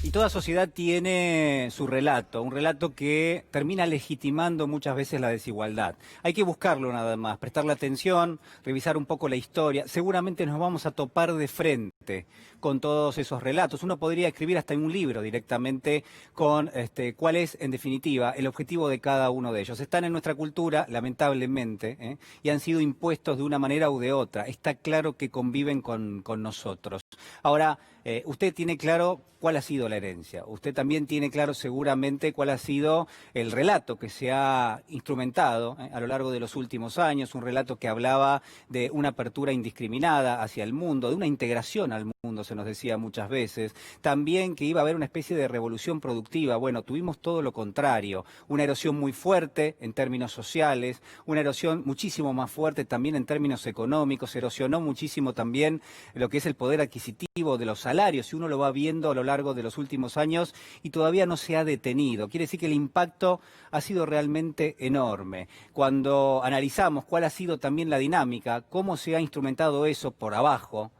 Y toda sociedad tiene su relato, un relato que termina legitimando muchas veces la desigualdad. Hay que buscarlo nada más, prestarle atención, revisar un poco la historia. Seguramente nos vamos a topar de frente con todos esos relatos. Uno podría escribir hasta un libro directamente con cuál es, en definitiva, el objetivo de cada uno de ellos. Están en nuestra cultura, lamentablemente, y han sido impuestos de una manera u de otra. Está claro que conviven con nosotros. Ahora, usted tiene claro cuál ha sido la herencia. Usted también tiene claro seguramente cuál ha sido el relato que se ha instrumentado a lo largo de los últimos años, un relato que hablaba de una apertura indiscriminada hacia el mundo, de una integración al mundo, se nos decía muchas veces, también que iba a haber una especie de revolución productiva. Bueno, tuvimos todo lo contrario, una erosión muy fuerte en términos sociales, una erosión muchísimo más fuerte también en términos económicos, erosionó muchísimo también lo que es el poder adquisitivo de los salarios, si uno lo va viendo a lo largo de los últimos años y todavía no se ha detenido. Quiere decir que el impacto ha sido realmente enorme. Cuando analizamos cuál ha sido también la dinámica, cómo se ha instrumentado eso por abajo,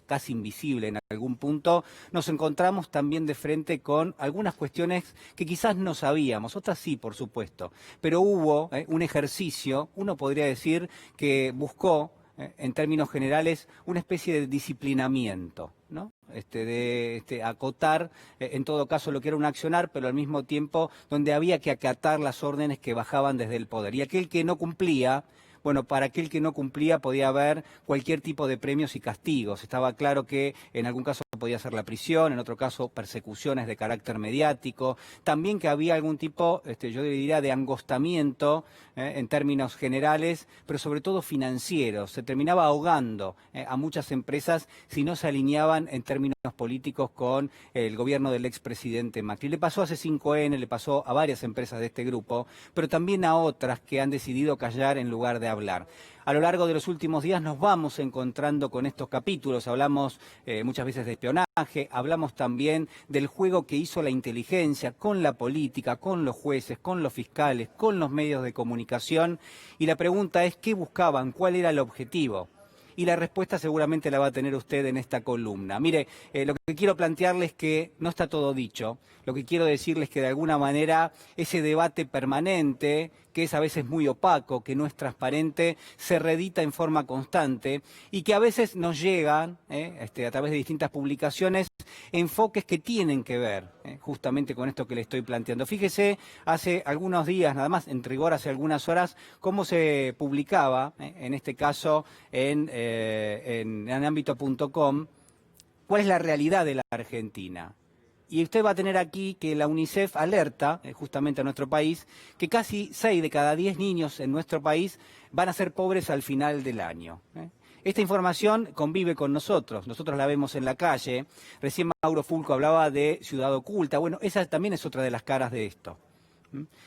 casi invisible en algún punto, nos encontramos también de frente con algunas cuestiones que quizás no sabíamos, otras sí, por supuesto, pero hubo un ejercicio, uno podría decir, que buscó en términos generales, una especie de disciplinamiento, ¿no? De acotar, en todo caso, lo que era un accionar, pero al mismo tiempo donde había que acatar las órdenes que bajaban desde el poder. Y aquel que no cumplía, bueno, para aquel que no cumplía podía haber cualquier tipo de premios y castigos. Estaba claro que en algún caso podía ser la prisión, en otro caso persecuciones de carácter mediático, también que había algún tipo, yo diría, de angostamiento en términos generales, pero sobre todo financieros. Se terminaba ahogando a muchas empresas si no se alineaban en términos políticos con el gobierno del expresidente Macri. Le pasó a C5N, le pasó a varias empresas de este grupo, pero también a otras que han decidido callar en lugar de hablar. A lo largo de los últimos días nos vamos encontrando con estos capítulos, hablamos muchas veces de espionaje, hablamos también del juego que hizo la inteligencia con la política, con los jueces, con los fiscales, con los medios de comunicación, y la pregunta es ¿qué buscaban? ¿Cuál era el objetivo? Y la respuesta seguramente la va a tener usted en esta columna. Mire, lo que quiero plantearles es que no está todo dicho. Lo que quiero decirles es que de alguna manera ese debate permanente, que es a veces muy opaco, que no es transparente, se reedita en forma constante y que a veces nos llegan, a través de distintas publicaciones, enfoques que tienen que ver justamente con esto que le estoy planteando. Fíjese, hace algunos días, nada más, en rigor hace algunas horas, cómo se publicaba, en este caso en ámbito.com, cuál es la realidad de la Argentina. Y usted va a tener aquí que la UNICEF alerta, justamente a nuestro país, que casi 6 de cada 10 niños en nuestro país van a ser pobres al final del año. Esta información convive con nosotros la vemos en la calle. Recién Mauro Fulco hablaba de ciudad oculta. Bueno, esa también es otra de las caras de esto.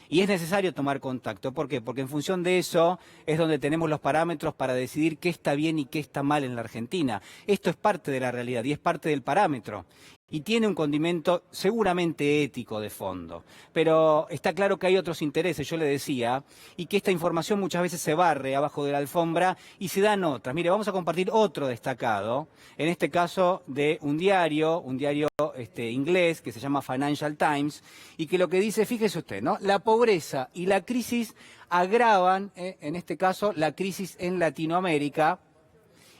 Y es necesario tomar contacto. ¿Por qué? Porque en función de eso es donde tenemos los parámetros para decidir qué está bien y qué está mal en la Argentina. Esto es parte de la realidad y es parte del parámetro. Y tiene un condimento seguramente ético de fondo. Pero está claro que hay otros intereses, yo le decía, y que esta información muchas veces se barre abajo de la alfombra y se dan otras. Mire, vamos a compartir otro destacado, en este caso de un diario inglés que se llama Financial Times, y que lo que dice, fíjese usted, ¿no? La pobreza y la crisis agravan, en este caso, la crisis en Latinoamérica.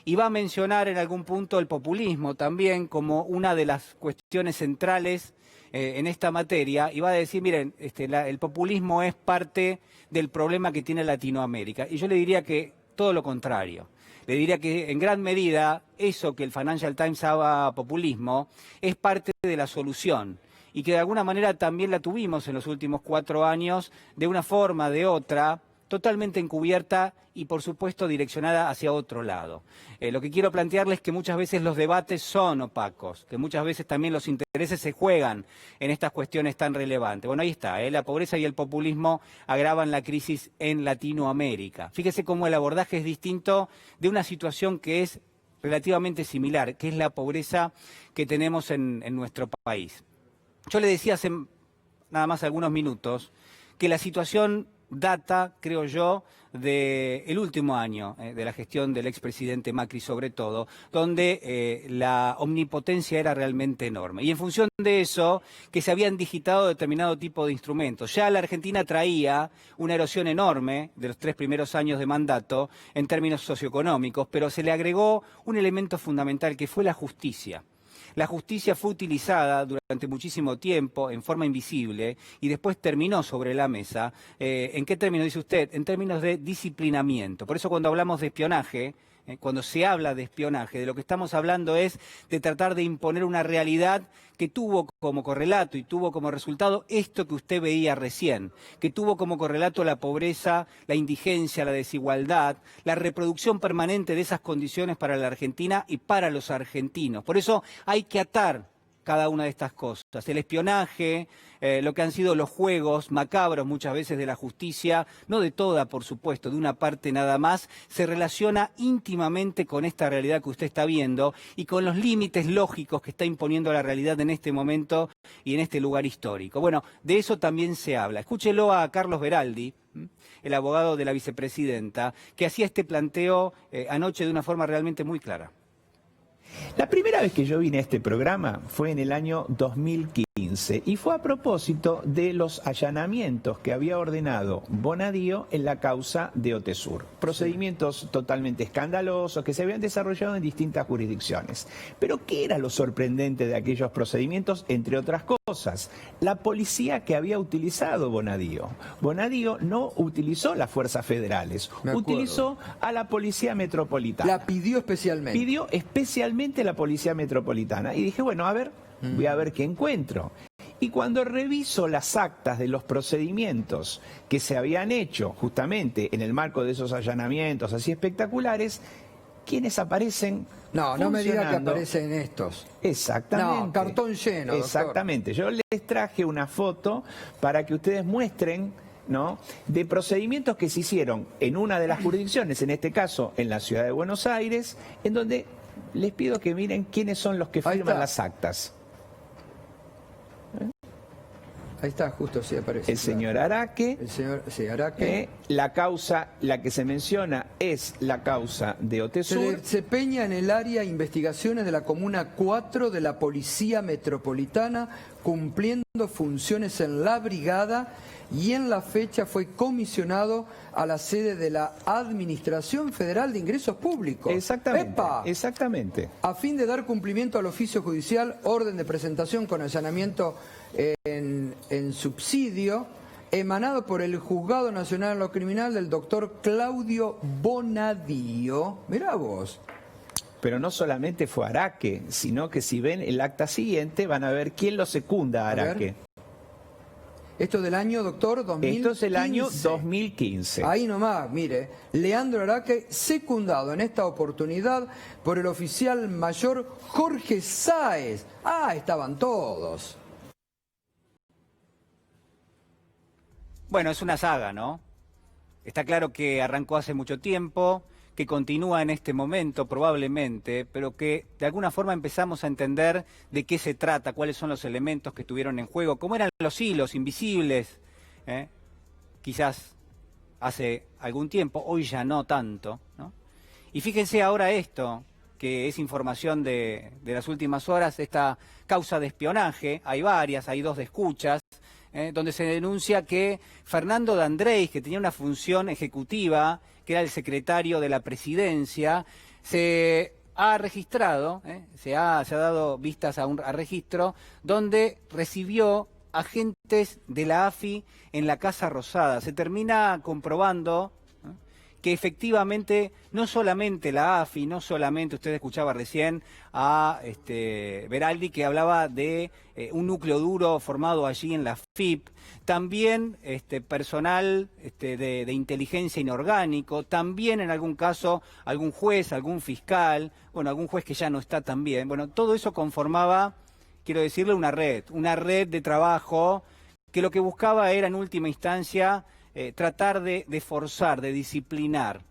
Y va a mencionar en algún punto el populismo también como una de las cuestiones centrales en esta materia. Y va a decir, miren, el populismo es parte del problema que tiene Latinoamérica. Y yo le diría que todo lo contrario. Le diría que en gran medida eso que el Financial Times llama populismo es parte de la solución. Y que de alguna manera también la tuvimos en los últimos 4 años, de una forma, de otra, totalmente encubierta y, por supuesto, direccionada hacia otro lado. Lo que quiero plantearles es que muchas veces los debates son opacos, que muchas veces también los intereses se juegan en estas cuestiones tan relevantes. Bueno, ahí está, la pobreza y el populismo agravan la crisis en Latinoamérica. Fíjese cómo el abordaje es distinto de una situación que es relativamente similar, que es la pobreza que tenemos en nuestro país. Yo le decía hace nada más algunos minutos que la situación data, creo yo, del último año de la gestión del expresidente Macri sobre todo, donde la omnipotencia era realmente enorme. Y en función de eso, que se habían digitado determinado tipo de instrumentos. Ya la Argentina traía una erosión enorme de los 3 primeros años de mandato en términos socioeconómicos, pero se le agregó un elemento fundamental que fue la justicia. La justicia fue utilizada durante muchísimo tiempo en forma invisible y después terminó sobre la mesa. ¿En qué términos dice usted? En términos de disciplinamiento. Por eso cuando hablamos de espionaje, cuando se habla de espionaje, de lo que estamos hablando es de tratar de imponer una realidad que tuvo como correlato y tuvo como resultado esto que usted veía recién, que tuvo como correlato la pobreza, la indigencia, la desigualdad, la reproducción permanente de esas condiciones para la Argentina y para los argentinos. Por eso hay que atar cada una de estas cosas. El espionaje, lo que han sido los juegos macabros muchas veces de la justicia, no de toda, por supuesto, de una parte nada más, se relaciona íntimamente con esta realidad que usted está viendo y con los límites lógicos que está imponiendo la realidad en este momento y en este lugar histórico. Bueno, de eso también se habla. Escúchelo a Carlos Beraldi, el abogado de la vicepresidenta, que hacía este planteo anoche de una forma realmente muy clara. La primera vez que yo vine a este programa fue en el año 2015 y fue a propósito de los allanamientos que había ordenado Bonadío en la causa de Otesur. Procedimientos totalmente escandalosos que se habían desarrollado en distintas jurisdicciones. Pero ¿qué era lo sorprendente de aquellos procedimientos? Entre otras cosas, la policía que había utilizado Bonadío. Bonadío no utilizó las fuerzas federales, utilizó a la policía metropolitana. La pidió especialmente. Pidió especialmente la policía metropolitana. Y dije, bueno, a ver, voy a ver qué encuentro. Y cuando reviso las actas de los procedimientos que se habían hecho justamente en el marco de esos allanamientos así espectaculares, ¿quiénes aparecen? No me diga que aparecen estos. Exactamente. No, cartón lleno. Exactamente. Doctor. Yo les traje una foto para que ustedes muestren, ¿no?, de procedimientos que se hicieron en una de las jurisdicciones, en este caso en la ciudad de Buenos Aires, en donde les pido que miren quiénes son los que firman las actas. Ahí está, justo sí aparece. El señor Araque. El señor, sí, Araque. La causa, la que se menciona es la causa de Otesur. Se peña en el área investigaciones de la Comuna 4 de la Policía Metropolitana, cumpliendo funciones en la brigada, y en la fecha fue comisionado a la sede de la Administración Federal de Ingresos Públicos. Exactamente. ¡Epa! Exactamente. A fin de dar cumplimiento al oficio judicial, orden de presentación con allanamiento en subsidio, emanado por el Juzgado Nacional en lo Criminal del doctor Claudio Bonadío. Mirá vos. Pero no solamente fue Araque, sino que si ven el acta siguiente van a ver quién lo secunda a Araque. Esto del año, doctor, 2015. Esto es el año 2015. Ahí nomás, mire, Leandro Araque, secundado en esta oportunidad por el oficial mayor Jorge Sáez. Ah, estaban todos. Bueno, es una saga, ¿no? Está claro que arrancó hace mucho tiempo, que continúa en este momento probablemente, pero que de alguna forma empezamos a entender de qué se trata, cuáles son los elementos que estuvieron en juego, cómo eran los hilos invisibles, quizás hace algún tiempo, hoy ya no tanto, ¿no? Y fíjense ahora esto, que es información de las últimas horas, esta causa de espionaje, hay varias, hay 2 de escuchas, donde se denuncia que Fernando D'Andrés, que tenía una función ejecutiva, que era el secretario de la presidencia, se ha registrado, se ha dado vistas a registro, donde recibió agentes de la AFI en la Casa Rosada. Se termina comprobando que efectivamente no solamente la AFI, no solamente, usted escuchaba recién a Beraldi que hablaba de un núcleo duro formado allí en la FIP, también personal de inteligencia inorgánico, también en algún caso algún juez, algún fiscal, bueno, algún juez que ya no está también. Bueno, todo eso conformaba, quiero decirle, una red de trabajo que lo que buscaba era en última instancia tratar de forzar, de disciplinar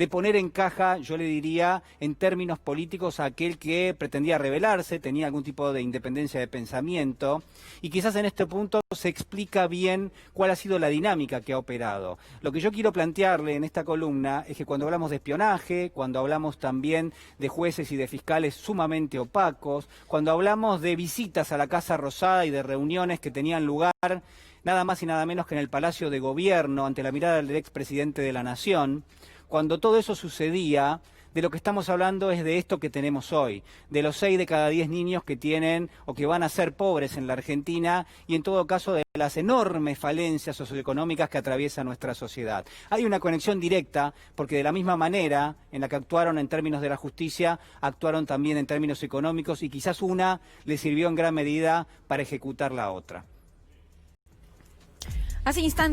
de poner en caja, yo le diría, en términos políticos, a aquel que pretendía rebelarse, tenía algún tipo de independencia de pensamiento, y quizás en este punto se explica bien cuál ha sido la dinámica que ha operado. Lo que yo quiero plantearle en esta columna es que cuando hablamos de espionaje, cuando hablamos también de jueces y de fiscales sumamente opacos, cuando hablamos de visitas a la Casa Rosada y de reuniones que tenían lugar nada más y nada menos que en el Palacio de Gobierno, ante la mirada del expresidente de la Nación, cuando todo eso sucedía, de lo que estamos hablando es de esto que tenemos hoy, de los 6 de cada 10 niños que tienen o que van a ser pobres en la Argentina y en todo caso de las enormes falencias socioeconómicas que atraviesa nuestra sociedad. Hay una conexión directa porque de la misma manera en la que actuaron en términos de la justicia, actuaron también en términos económicos y quizás una les sirvió en gran medida para ejecutar la otra. Hace instantes